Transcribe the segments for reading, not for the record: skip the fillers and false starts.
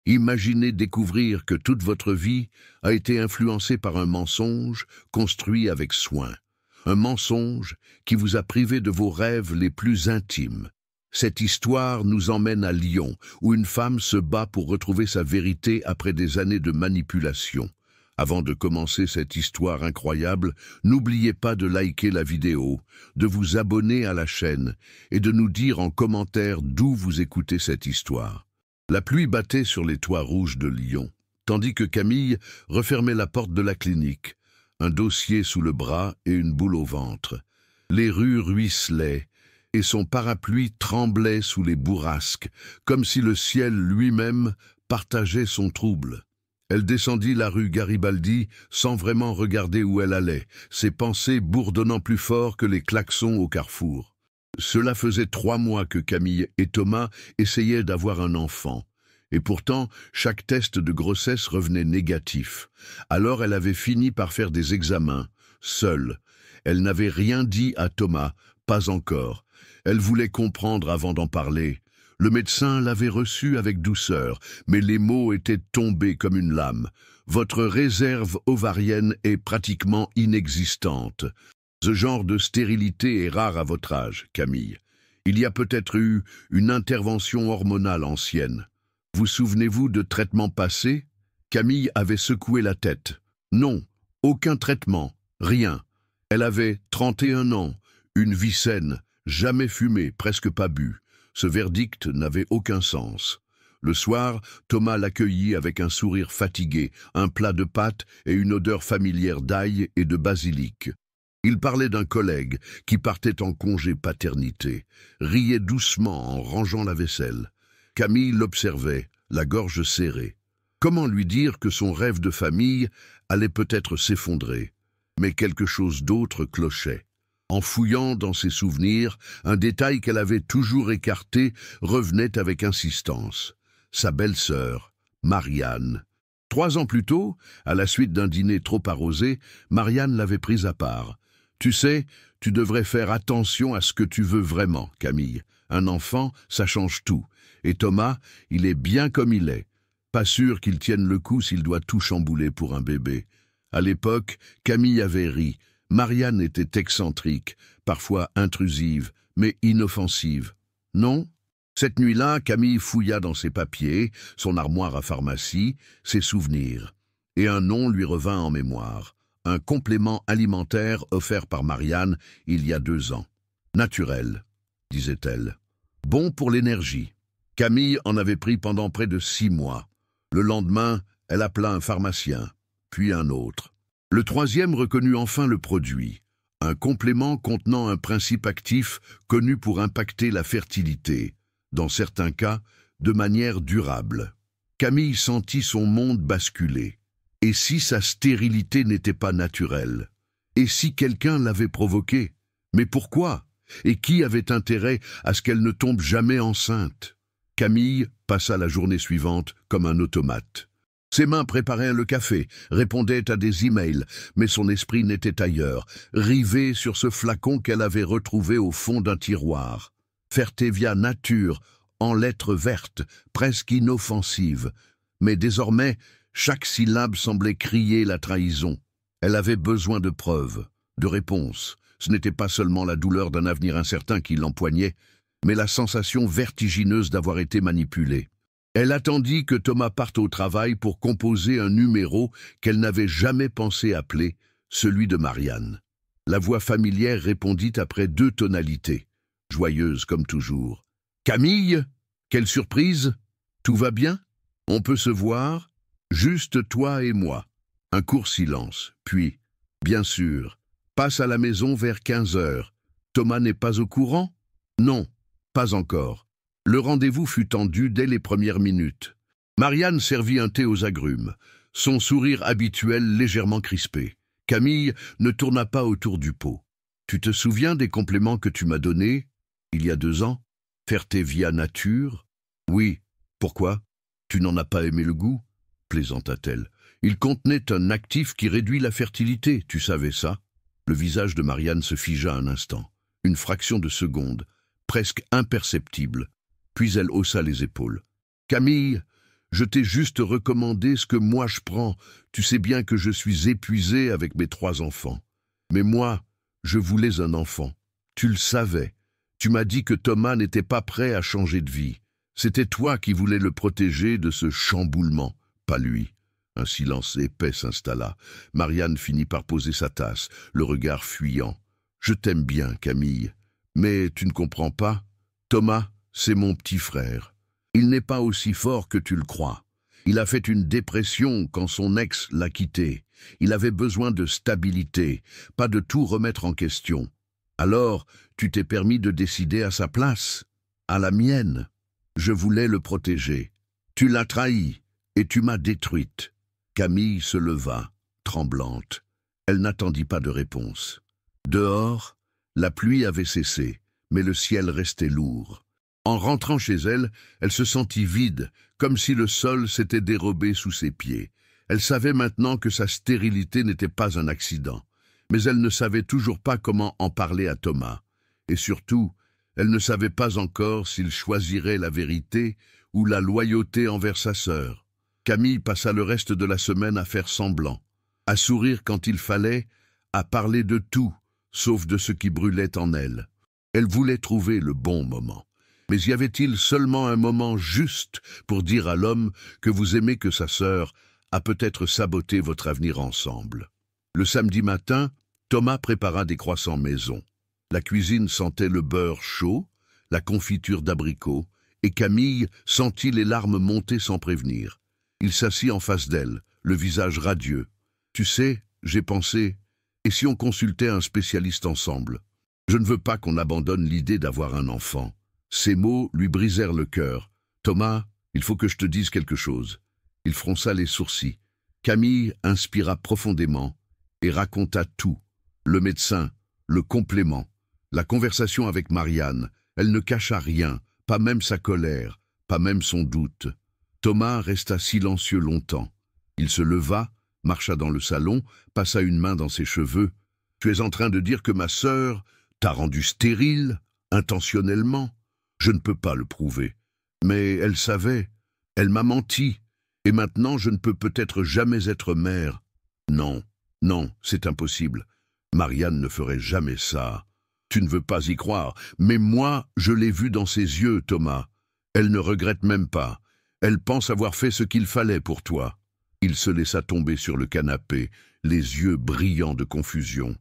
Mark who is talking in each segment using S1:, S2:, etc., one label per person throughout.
S1: Imaginez découvrir que toute votre vie a été influencée par un mensonge construit avec soin. Un mensonge qui vous a privé de vos rêves les plus intimes. Cette histoire nous emmène à Lyon, où une femme se bat pour retrouver sa vérité après des années de manipulation. Avant de commencer cette histoire incroyable, n'oubliez pas de liker la vidéo, de vous abonner à la chaîne et de nous dire en commentaire d'où vous écoutez cette histoire. La pluie battait sur les toits rouges de Lyon, tandis que Camille refermait la porte de la clinique, un dossier sous le bras et une boule au ventre. Les rues ruisselaient, et son parapluie tremblait sous les bourrasques, comme si le ciel lui-même partageait son trouble. Elle descendit la rue Garibaldi sans vraiment regarder où elle allait, ses pensées bourdonnant plus fort que les klaxons au carrefour. Cela faisait 3 mois que Camille et Thomas essayaient d'avoir un enfant. Et pourtant, chaque test de grossesse revenait négatif. Alors elle avait fini par faire des examens, seule. Elle n'avait rien dit à Thomas, pas encore. Elle voulait comprendre avant d'en parler. Le médecin l'avait reçu avec douceur, mais les mots étaient tombés comme une lame. Votre réserve ovarienne est pratiquement inexistante. Ce genre de stérilité est rare à votre âge, Camille. Il y a peut-être eu une intervention hormonale ancienne. Vous souvenez-vous de traitements passés? Camille avait secoué la tête. Non, aucun traitement, rien. Elle avait 31 ans, une vie saine, jamais fumé, presque pas bu. Ce verdict n'avait aucun sens. Le soir, Thomas l'accueillit avec un sourire fatigué, un plat de pâtes et une odeur familière d'ail et de basilic. Il parlait d'un collègue qui partait en congé paternité, riait doucement en rangeant la vaisselle. Camille l'observait, la gorge serrée. Comment lui dire que son rêve de famille allait peut-être s'effondrer? Mais quelque chose d'autre clochait. En fouillant dans ses souvenirs, un détail qu'elle avait toujours écarté revenait avec insistance. Sa belle-sœur, Marianne. 3 ans plus tôt, à la suite d'un dîner trop arrosé, Marianne l'avait prise à part. « Tu sais, tu devrais faire attention à ce que tu veux vraiment, Camille. Un enfant, ça change tout. Et Thomas, il est bien comme il est. Pas sûr qu'il tienne le coup s'il doit tout chambouler pour un bébé. » À l'époque, Camille avait ri. Marianne était excentrique, parfois intrusive, mais inoffensive. Non? Cette nuit-là, Camille fouilla dans ses papiers, son armoire à pharmacie, ses souvenirs. Et un nom lui revint en mémoire. Un complément alimentaire offert par Marianne il y a 2 ans. Naturel, disait-elle. Bon pour l'énergie. Camille en avait pris pendant près de 6 mois. Le lendemain, elle appela un pharmacien, puis un autre. Le 3e reconnut enfin le produit, un complément contenant un principe actif connu pour impacter la fertilité, dans certains cas, de manière durable. Camille sentit son monde basculer. Et si sa stérilité n'était pas naturelle? Et si quelqu'un l'avait provoquée? Mais pourquoi? Et qui avait intérêt à ce qu'elle ne tombe jamais enceinte? Camille passa la journée suivante comme un automate. Ses mains préparaient le café, répondaient à des emails, mais son esprit n'était ailleurs, rivé sur ce flacon qu'elle avait retrouvé au fond d'un tiroir. Fertevia Nature, en lettres vertes, presque inoffensives. Mais désormais, chaque syllabe semblait crier la trahison. Elle avait besoin de preuves, de réponses. Ce n'était pas seulement la douleur d'un avenir incertain qui l'empoignait, mais la sensation vertigineuse d'avoir été manipulée. Elle attendit que Thomas parte au travail pour composer un numéro qu'elle n'avait jamais pensé appeler, celui de Marianne. La voix familière répondit après 2 tonalités, joyeuse comme toujours. « Camille? Quelle surprise? Tout va bien? On peut se voir? Juste toi et moi. » Un court silence, puis, « Bien sûr. Passe à la maison vers 15 heures. Thomas n'est pas au courant? » Non, pas encore. Le rendez-vous fut tendu dès les premières minutes. Marianne servit un thé aux agrumes, son sourire habituel légèrement crispé. Camille ne tourna pas autour du pot. « Tu te souviens des compléments que tu m'as donnés il y a 2 ans? Fertevia Nature? » « Oui. Pourquoi? Tu n'en as pas aimé le goût ?» plaisanta-t-elle. « Il contenait un actif qui réduit la fertilité, tu savais ça ?» Le visage de Marianne se figea un instant, une fraction de seconde, presque imperceptible. Puis elle haussa les épaules. « Camille, Je t'ai juste recommandé ce que moi je prends. Tu sais bien que je suis épuisé avec mes 3 enfants. Mais moi, je voulais un enfant. Tu le savais. Tu m'as dit que Thomas n'était pas prêt à changer de vie. C'était toi qui voulais le protéger de ce chamboulement, pas lui. Un silence épais s'installa. Marianne finit par poser sa tasse, le regard fuyant. « Je t'aime bien, Camille. Mais tu ne comprends pas? Thomas, c'est mon petit frère. Il n'est pas aussi fort que tu le crois. Il a fait une dépression quand son ex l'a quitté. Il avait besoin de stabilité, pas de tout remettre en question. Alors, tu t'es permis de décider à sa place, à la mienne. Je voulais le protéger. Tu l'as trahi et tu m'as détruite. » Camille se leva, tremblante. Elle n'attendit pas de réponse. Dehors, la pluie avait cessé, mais le ciel restait lourd. En rentrant chez elle, elle se sentit vide, comme si le sol s'était dérobé sous ses pieds. Elle savait maintenant que sa stérilité n'était pas un accident, mais elle ne savait toujours pas comment en parler à Thomas. Et surtout, elle ne savait pas encore s'il choisirait la vérité ou la loyauté envers sa sœur. Camille passa le reste de la semaine à faire semblant, à sourire quand il fallait, à parler de tout, sauf de ce qui brûlait en elle. Elle voulait trouver le bon moment. Mais y avait-il seulement un moment juste pour dire à l'homme que vous aimez que sa sœur a peut-être saboté votre avenir ensemble? Le samedi matin, Thomas prépara des croissants maison. La cuisine sentait le beurre chaud, la confiture d'abricot, et Camille sentit les larmes monter sans prévenir. Il s'assit en face d'elle, le visage radieux. « Tu sais, j'ai pensé, et si on consultait un spécialiste ensemble? Je ne veux pas qu'on abandonne l'idée d'avoir un enfant. » Ces mots lui brisèrent le cœur. « Thomas, il faut que je te dise quelque chose. » Il fronça les sourcils. Camille inspira profondément et raconta tout. Le médecin, le complément, la conversation avec Marianne. Elle ne cacha rien, pas même sa colère, pas même son doute. Thomas resta silencieux longtemps. Il se leva, marcha dans le salon, passa une main dans ses cheveux. « Tu es en train de dire que ma sœur t'a rendu stérile, intentionnellement? Je ne peux pas le prouver. Mais elle savait, elle m'a menti, et maintenant je ne peux peut-être jamais être mère. Non, non, c'est impossible. Marianne ne ferait jamais ça. Tu ne veux pas y croire, mais moi, je l'ai vu dans ses yeux, Thomas. Elle ne regrette même pas. Elle pense avoir fait ce qu'il fallait pour toi. » Il se laissa tomber sur le canapé, les yeux brillants de confusion.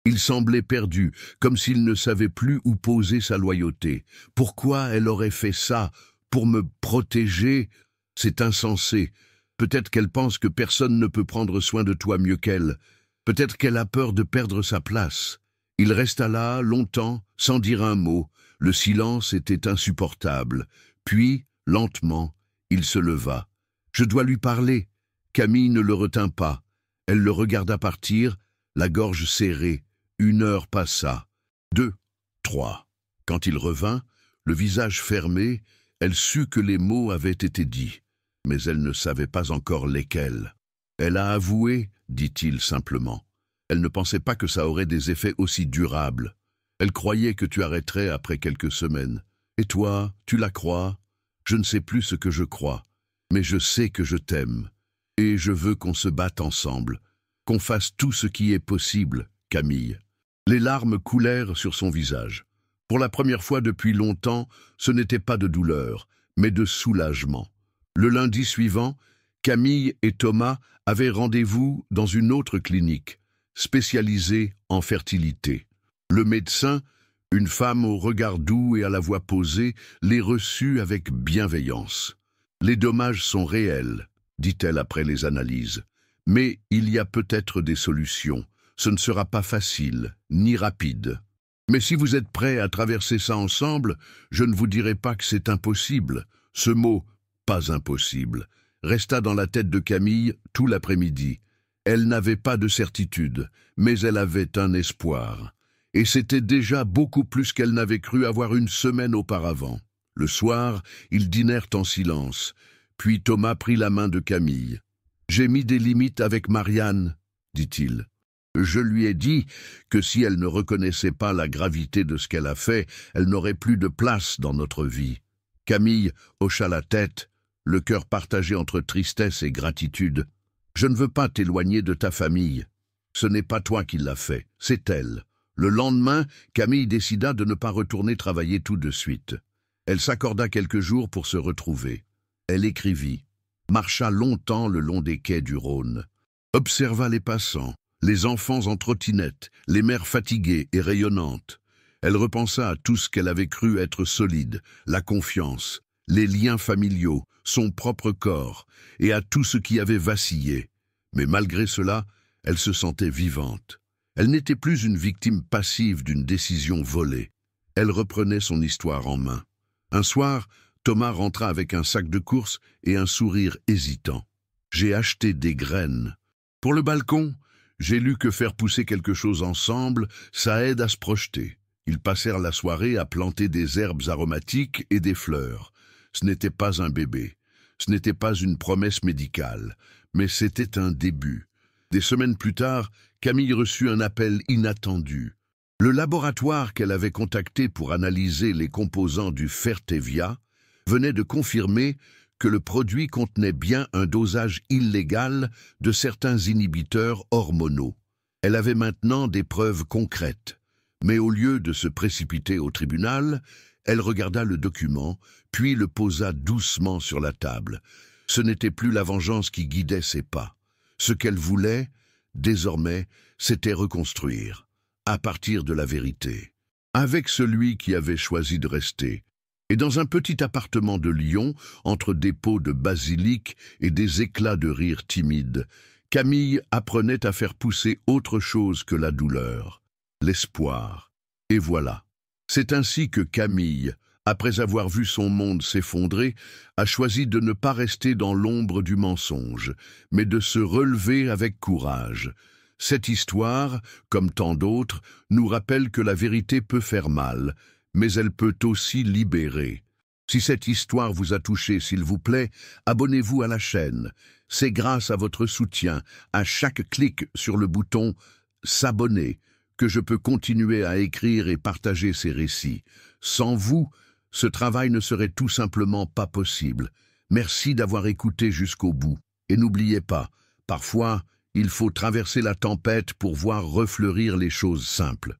S1: Il semblait perdu, comme s'il ne savait plus où poser sa loyauté. Pourquoi elle aurait fait ça? Pour me protéger? C'est insensé. Peut-être qu'elle pense que personne ne peut prendre soin de toi mieux qu'elle. Peut-être qu'elle a peur de perdre sa place. Il resta là, longtemps, sans dire un mot. Le silence était insupportable. Puis, lentement, il se leva. « Je dois lui parler. » Camille ne le retint pas. Elle le regarda partir, la gorge serrée. 1 heure passa. 2, 3. Quand il revint, le visage fermé, elle sut que les mots avaient été dits. Mais elle ne savait pas encore lesquels. « Elle a avoué, dit-il simplement. Elle ne pensait pas que ça aurait des effets aussi durables. Elle croyait que tu arrêterais après quelques semaines. Et toi, tu la crois? Je ne sais plus ce que je crois, mais je sais que je t'aime. Et je veux qu'on se batte ensemble, qu'on fasse tout ce qui est possible, Camille. » Les larmes coulèrent sur son visage. Pour la première fois depuis longtemps, ce n'était pas de douleur, mais de soulagement. Le lundi suivant, Camille et Thomas avaient rendez-vous dans une autre clinique, spécialisée en fertilité. Le médecin, une femme au regard doux et à la voix posée, les reçut avec bienveillance. « Les dommages sont réels, » dit-elle après les analyses. « Mais il y a peut-être des solutions. Ce ne sera pas facile, ni rapide. Mais si vous êtes prêts à traverser ça ensemble, je ne vous dirai pas que c'est impossible. » Ce mot, « pas impossible », resta dans la tête de Camille tout l'après-midi. Elle n'avait pas de certitude, mais elle avait un espoir. Et c'était déjà beaucoup plus qu'elle n'avait cru avoir une semaine auparavant. Le soir, ils dînèrent en silence. Puis Thomas prit la main de Camille. « J'ai mis des limites avec Marianne, » dit-il. « Je lui ai dit que si elle ne reconnaissait pas la gravité de ce qu'elle a fait, elle n'aurait plus de place dans notre vie. » Camille hocha la tête. le cœur partagé entre tristesse et gratitude. « Je ne veux pas t'éloigner de ta famille. Ce n'est pas toi qui l'as fait, c'est elle. » Le lendemain, Camille décida de ne pas retourner travailler tout de suite. Elle s'accorda quelques jours pour se retrouver. Elle écrivit, marcha longtemps le long des quais du Rhône, observa les passants, les enfants en trottinette, les mères fatiguées et rayonnantes. Elle repensa à tout ce qu'elle avait cru être solide, la confiance, les liens familiaux, son propre corps, et à tout ce qui avait vacillé. Mais malgré cela, elle se sentait vivante. Elle n'était plus une victime passive d'une décision volée. Elle reprenait son histoire en main. Un soir, Thomas rentra avec un sac de courses et un sourire hésitant. « J'ai acheté des graines. Pour le balcon, j'ai lu que faire pousser quelque chose ensemble, ça aide à se projeter. » Ils passèrent la soirée à planter des herbes aromatiques et des fleurs. Ce n'était pas un bébé, ce n'était pas une promesse médicale, mais c'était un début. Des semaines plus tard, Camille reçut un appel inattendu. Le laboratoire qu'elle avait contacté pour analyser les composants du Fertevia venait de confirmer que le produit contenait bien un dosage illégal de certains inhibiteurs hormonaux. Elle avait maintenant des preuves concrètes. Mais au lieu de se précipiter au tribunal, elle regarda le document, puis le posa doucement sur la table. Ce n'était plus la vengeance qui guidait ses pas. Ce qu'elle voulait, désormais, c'était reconstruire, à partir de la vérité, avec celui qui avait choisi de rester. Et dans un petit appartement de Lyon, entre des pots de basilic et des éclats de rire timides, Camille apprenait à faire pousser autre chose que la douleur. L'espoir. Et voilà. C'est ainsi que Camille, après avoir vu son monde s'effondrer, a choisi de ne pas rester dans l'ombre du mensonge, mais de se relever avec courage. Cette histoire, comme tant d'autres, nous rappelle que la vérité peut faire mal, mais elle peut aussi libérer. Si cette histoire vous a touché, s'il vous plaît, abonnez-vous à la chaîne. C'est grâce à votre soutien, à chaque clic sur le bouton « S'abonner » que je peux continuer à écrire et partager ces récits. Sans vous, ce travail ne serait tout simplement pas possible. Merci d'avoir écouté jusqu'au bout. Et n'oubliez pas, parfois, il faut traverser la tempête pour voir refleurir les choses simples.